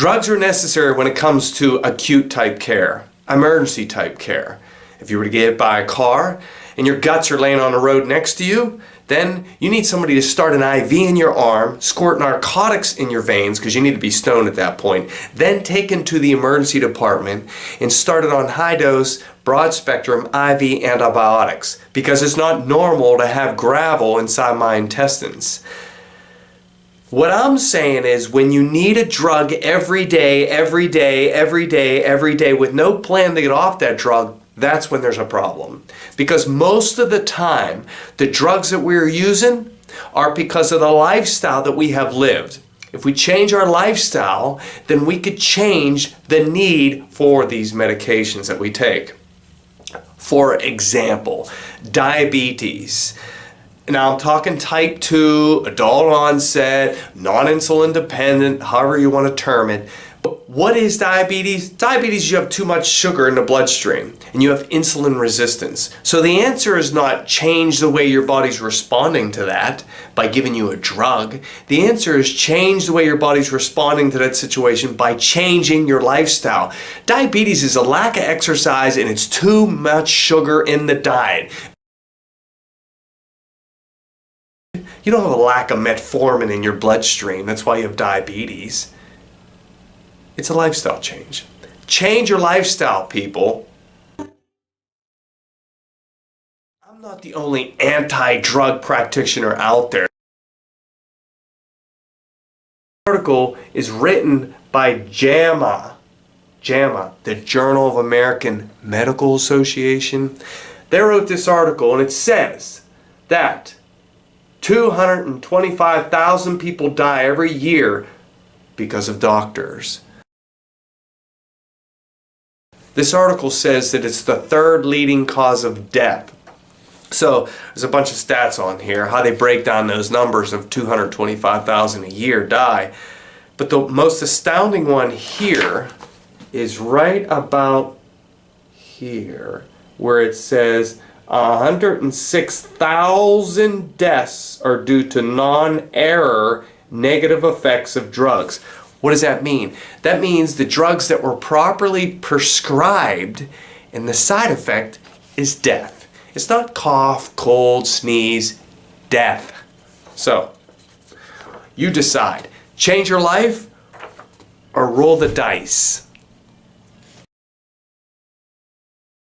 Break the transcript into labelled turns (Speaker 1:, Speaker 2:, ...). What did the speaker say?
Speaker 1: Drugs are necessary when it comes to acute type care, emergency type care. If you were to get hit by a car and your guts are laying on the road next to you, then you need somebody to start an IV in your arm, squirt narcotics in your veins, because you need to be stoned at that point, then taken to the emergency department and started on high dose, broad spectrum IV antibiotics, because it's not normal to have gravel inside my intestines. What I'm saying is, when you need a drug every day with no plan to get off that drug, that's when there's a problem. Because most of the time, the drugs that we're using are because of the lifestyle that we have lived. If we change our lifestyle, then we could change the need for these medications that we take. For example, diabetes. Now I'm talking type 2, adult onset, non-insulin dependent, however you want to term it. But what is diabetes? Diabetes, you have too much sugar in the bloodstream and you have insulin resistance. So the answer is not change the way your body's responding to that by giving you a drug. The answer is change the way your body's responding to that situation by changing your lifestyle. Diabetes is a lack of exercise and it's too much sugar in the diet. You don't have a lack of metformin in your bloodstream. That's why you have diabetes. It's a lifestyle change. Change your lifestyle, people. I'm not the only anti-drug practitioner out there. The article is written by JAMA, the Journal of American Medical Association. They wrote this article and it says that 225,000 people die every year because of doctors. This article says that it's the third leading cause of death. So there's a bunch of stats on here, how they break down those numbers of 225,000 a year die. But the most astounding one here is right about here, where it says 106,000 deaths are due to non-error negative effects of drugs. What does that mean? That means the drugs that were properly prescribed and the side effect is death. It's not cough, cold, sneeze, death. So, you decide. Change your life or roll the dice.